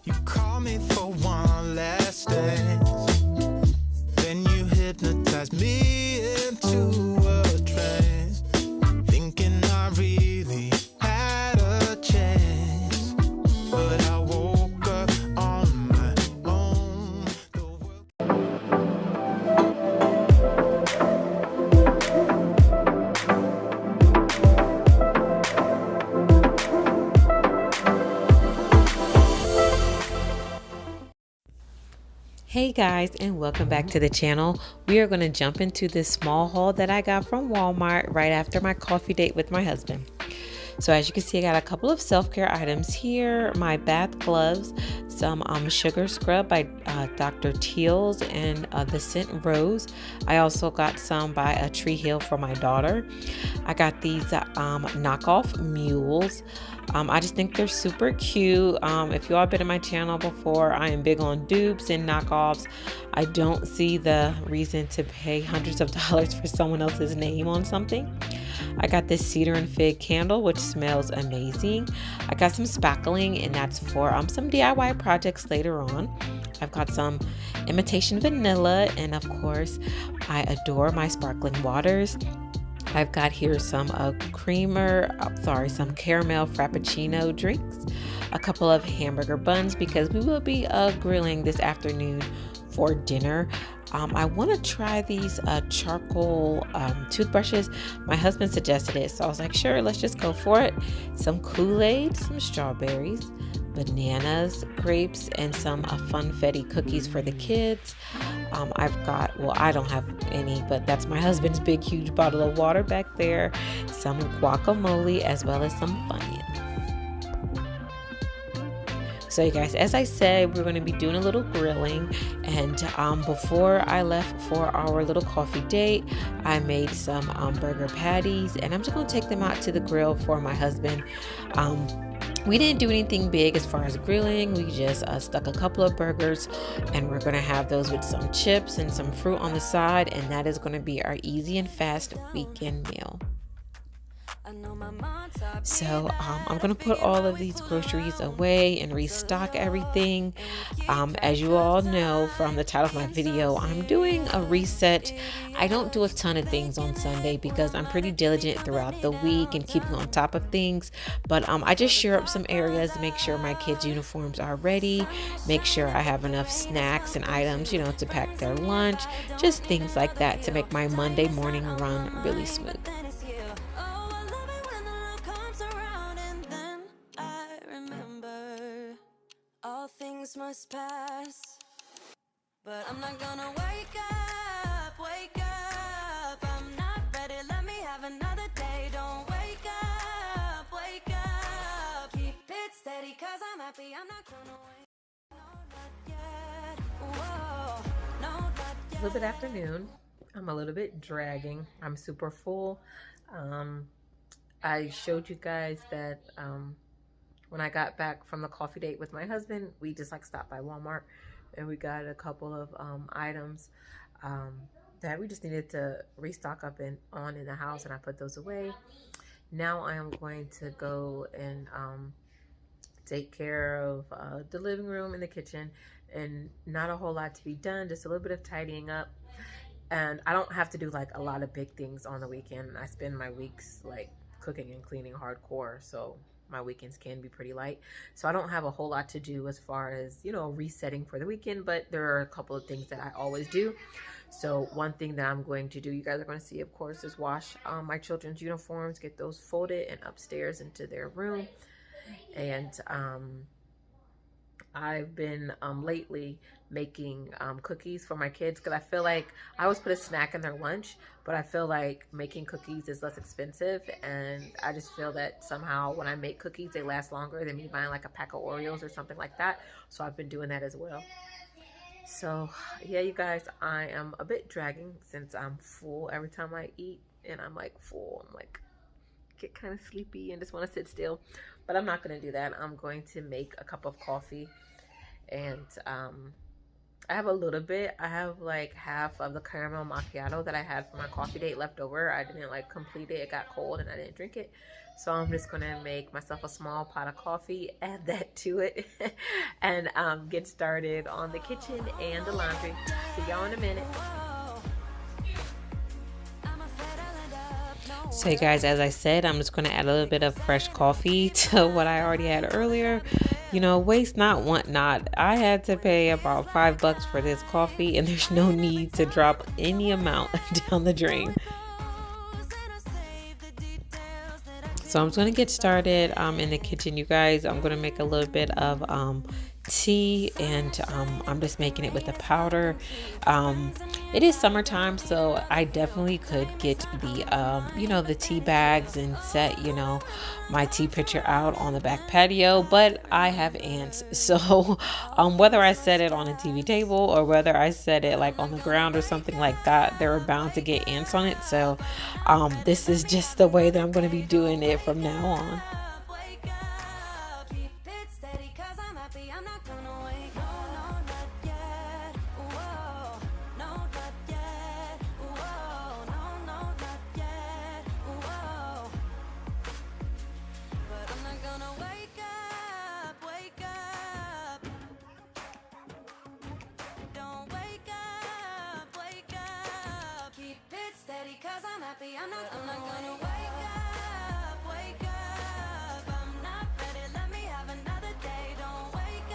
You call me for one last dance, then you hypnotize me into a trance, thinking I really had a chance, but I woke up on my own. The world. Hey guys, and welcome back to the channel. We are going to jump into this small haul that I got from Walmart right after my coffee date with my husband. So as you can see, I got a couple of self-care items here. My bath gloves, some sugar scrub by Dr. Teal's and the scent Rose. I also got some by a Tree Hill for my daughter. I got these knockoff mules. I just think they're super cute. If you all been in my channel before, I am big on dupes and knockoffs. I don't see the reason to pay hundreds of dollars for someone else's name on something. I got this cedar and fig candle, which smells amazing. I got some spackling, and that's for some DIY projects later on. I've got some imitation vanilla, and of course, I adore my sparkling waters. I've got here some caramel frappuccino drinks, a couple of hamburger buns because we will be grilling this afternoon for dinner. I want to try these charcoal toothbrushes. My husband suggested it, so I was like, sure, let's just go for it. Some Kool-Aid, some strawberries, bananas, grapes, and some funfetti cookies for the kids. I've got, well, I don't have any, but that's my husband's big, huge bottle of water back there, some guacamole, as well as some Funyuns. So you guys, as I said, we're going to be doing a little grilling, and before I left for our little coffee date, I made some burger patties, and I'm just going to take them out to the grill for my husband. We didn't do anything big as far as grilling. We just stuck a couple of burgers, and we're going to have those with some chips and some fruit on the side, and that is going to be our easy and fast weekend meal. So I'm going to put all of these groceries away and restock everything. As you all know from the title of my video, I'm doing a reset. I don't do a ton of things on Sunday because I'm pretty diligent throughout the week and keeping on top of things. But I just share up some areas, make sure my kids' uniforms are ready, make sure I have enough snacks and items, to pack their lunch, just things like that to make my Monday morning run really smooth. Things must pass, but I'm not gonna wake up. I'm not ready, let me have another day. Don't wake up. Keep it steady, cause I'm happy, I'm not gonna wait. No, not yet. Whoa, no, not yet. A little bit afternoon. I'm a little bit dragging. I'm super full. I showed you guys that when I got back from the coffee date with my husband, we just stopped by Walmart and we got a couple of items that we just needed to restock up in the house, and I put those away. Now I am going to go and take care of the living room and the kitchen, and not a whole lot to be done, just a little bit of tidying up. And I don't have to do a lot of big things on the weekend. I spend my weeks cooking and cleaning hardcore, so my weekends can be pretty light. So I don't have a whole lot to do as far as, resetting for the weekend, but there are a couple of things that I always do. So one thing that I'm going to do, you guys are going to see, of course, is wash my children's uniforms, get those folded and upstairs into their room. And I've been lately making cookies for my kids, because I feel like I always put a snack in their lunch, but I feel like making cookies is less expensive, and I just feel that somehow when I make cookies, they last longer than me buying a pack of Oreos or something like that. So I've been doing that as well. So yeah, you guys, I am a bit dragging since I'm full. Every time I eat and I'm full, I'm get kind of sleepy and just want to sit still. But I'm not going to do that. I'm going to make a cup of coffee, and I have a little bit. I have like half of the caramel macchiato that I had for my coffee date left over. I didn't like complete it. It got cold and I didn't drink it. So I'm just gonna make myself a small pot of coffee, add that to it, and get started on the kitchen and the laundry. See y'all in a minute. So you guys, as I said, I'm just going to add a little bit of fresh coffee to what I already had earlier. You know, waste not, want not. I had to pay about $5 for this coffee, and there's no need to drop any amount down the drain. So I'm just going to get started in the kitchen, you guys. I'm going to make a little bit of tea, and I'm just making it with a powder. It is summertime, so I definitely could get the the tea bags and set my tea pitcher out on the back patio, but I have ants, so whether I set it on a TV table or whether I set it like on the ground or something like that, there are bound to get ants on it. So this is just the way that I'm going to be doing it from now on. I'm not gonna wake up, I'm not ready, let me have another day, don't wake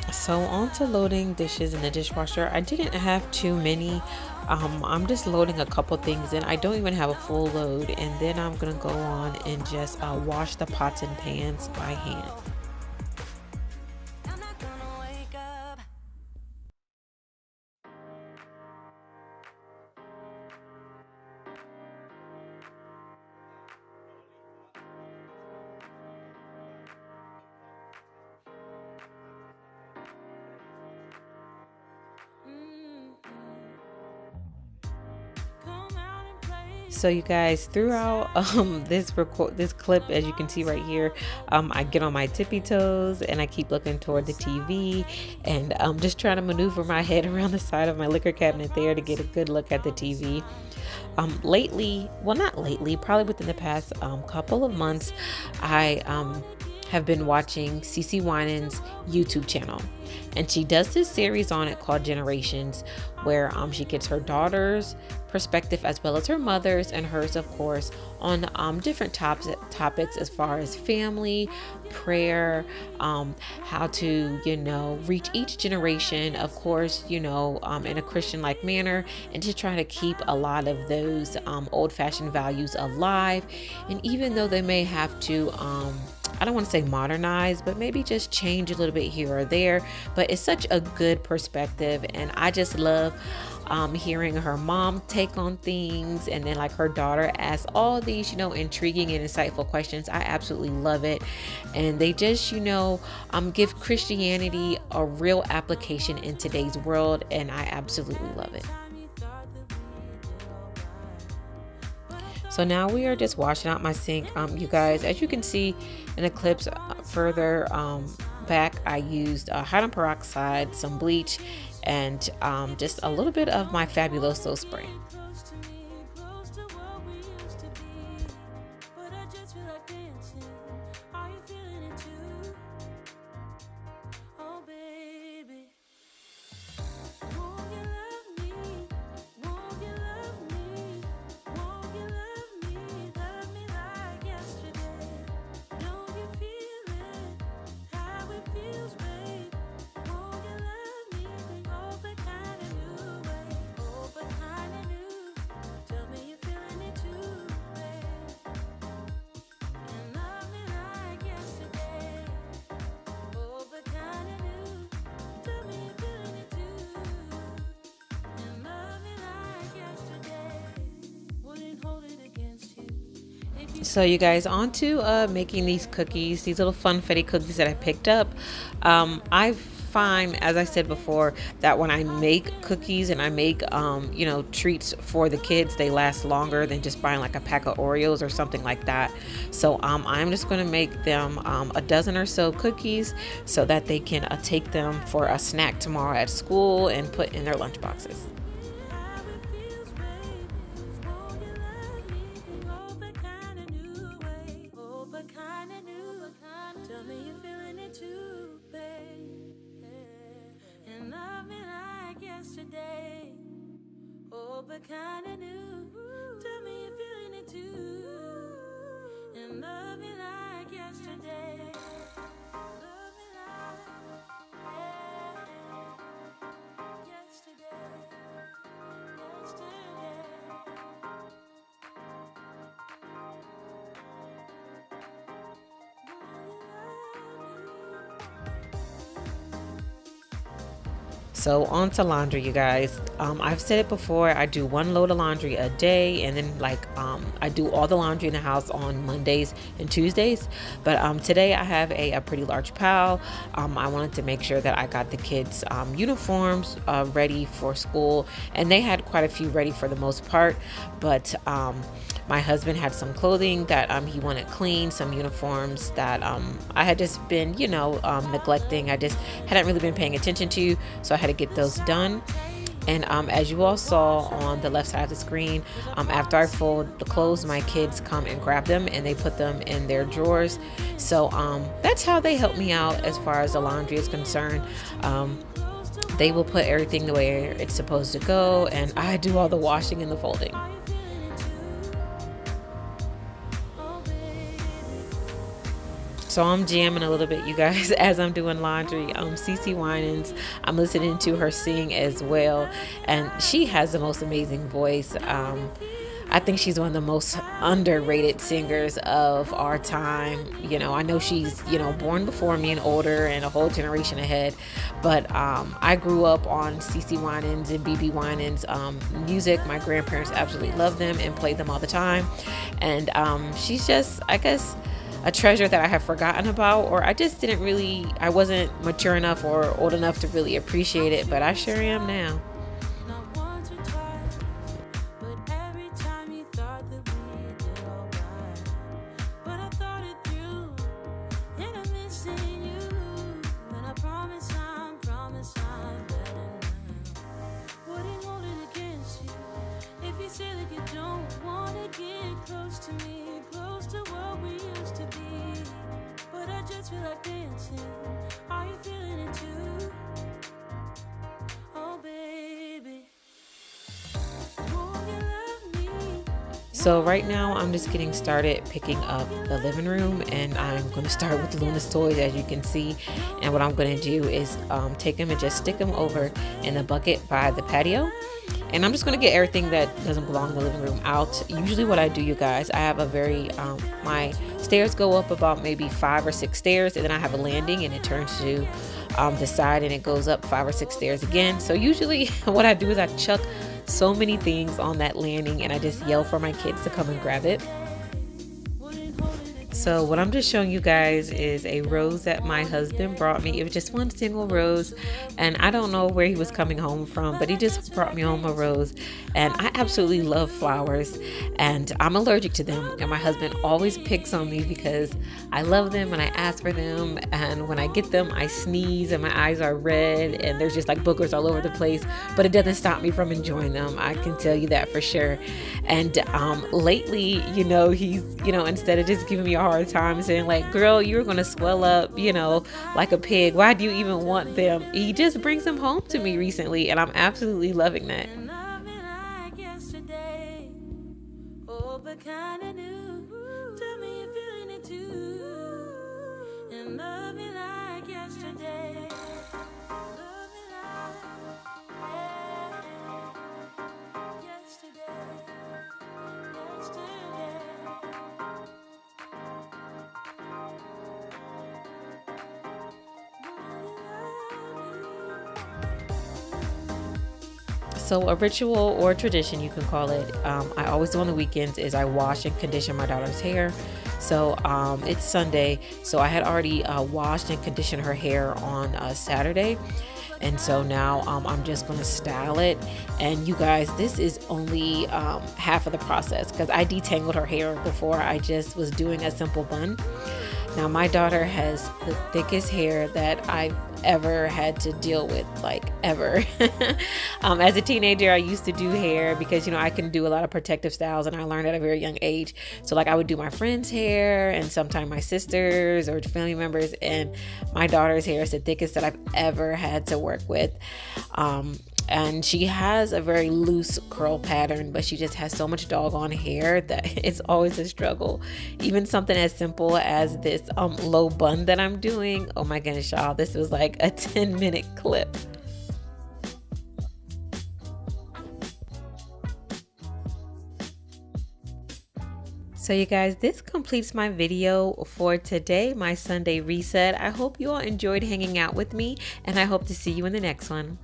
up. So on to loading dishes in the dishwasher. I didn't have too many. I'm just loading a couple things in. I don't even have a full load, and then I'm gonna go on and just wash the pots and pans by hand. So you guys, throughout this clip, as you can see right here, I get on my tippy toes and I keep looking toward the TV, and I'm just trying to maneuver my head around the side of my liquor cabinet there to get a good look at the TV. Lately, well, not lately, probably within the past couple of months, I have been watching CeCe Winans' YouTube channel, and she does this series on it called Generations, where she gets her daughter's perspective as well as her mother's and hers, of course, on different topics as far as family, prayer, how to reach each generation, of course, in a Christian-like manner, and to try to keep a lot of those old-fashioned values alive. And even though they may have to I don't want to say modernize, but maybe just change a little bit here or there, but it's such a good perspective, and I just love hearing her mom take on things, and then like her daughter asks all these intriguing and insightful questions. I absolutely love it, and they just give Christianity a real application in today's world, and I absolutely love it. So now we are just washing out my sink. You guys, as you can see in the clips further back, I used hydrogen peroxide, some bleach, and just a little bit of my Fabuloso spray. So you guys, on to making these cookies, these little funfetti cookies that I picked up. I've find, as I said before, that when I make cookies and I make, treats for the kids, they last longer than just buying like a pack of Oreos or something like that. So I'm just going to make them a dozen or so cookies so that they can take them for a snack tomorrow at school and put in their lunch boxes. But kinda new. Tell me you're feeling it too. And love me like yesterday. Love me like yesterday. So on to laundry, you guys. I've said it before, I do one load of laundry a day, and then I do all the laundry in the house on Mondays and Tuesdays. But today I have a pretty large pile. I wanted to make sure that I got the kids uniforms ready for school, and they had quite a few ready for the most part. But my husband had some clothing that he wanted clean, some uniforms that I had just been, neglecting. I just hadn't really been paying attention to, so I had to get those done. And as you all saw on the left side of the screen, after I fold the clothes, my kids come and grab them and they put them in their drawers. So that's how they help me out as far as the laundry is concerned. They will put everything the way it's supposed to go, and I do all the washing and the folding. So I'm jamming a little bit, you guys, as I'm doing laundry. CeCe Winans, I'm listening to her sing as well, and she has the most amazing voice. I think she's one of the most underrated singers of our time. I know she's, born before me and older and a whole generation ahead, but I grew up on CeCe Winans and BB Winans music. My grandparents absolutely loved them and played them all the time, and she's just, I guess, a treasure that I have forgotten about, or I just I wasn't mature enough or old enough to really appreciate it, but I sure am now. So right now I'm just getting started picking up the living room, and I'm going to start with Luna's toys, as you can see. And what I'm going to do is take them and just stick them over in the bucket by the patio. And I'm just going to get everything that doesn't belong in the living room out. Usually what I do, you guys, I have a very, my stairs go up about maybe 5 or 6 stairs, and then I have a landing and it turns to the side and it goes up 5 or 6 stairs again. So usually what I do is I chuck so many things on that landing and I just yell for my kids to come and grab it. So what I'm just showing you guys is a rose that my husband brought me. It was just one single rose, and I don't know where he was coming home from, but he just brought me home a rose. And I absolutely love flowers, and I'm allergic to them, and my husband always picks on me because I love them and I ask for them, and when I get them I sneeze and my eyes are red and there's just like boogers all over the place, but it doesn't stop me from enjoying them. I can tell you that for sure. And lately, he's, instead of just giving me a hard time saying like, girl, you're gonna swell up, like a pig, why do you even want them, he just brings them home to me recently, and I'm absolutely loving that. So a ritual or tradition, you can call it, I always do on the weekends is I wash and condition my daughter's hair. So it's Sunday, so I had already washed and conditioned her hair on Saturday. And so now I'm just gonna style it. And you guys, this is only half of the process, because I detangled her hair before. I just was doing a simple bun. Now my daughter has the thickest hair that I've ever had to deal with, like ever. As a teenager, I used to do hair because, you know, I can do a lot of protective styles, and I learned at a very young age. So like I would do my friends' hair and sometimes my sisters or family members, and my daughter's hair is the thickest that I've ever had to work with. And she has a very loose curl pattern, but she just has so much doggone hair that it's always a struggle. Even something as simple as this low bun that I'm doing. Oh my goodness, y'all, this was like a 10-minute clip. So you guys, this completes my video for today, my Sunday reset. I hope you all enjoyed hanging out with me, and I hope to see you in the next one.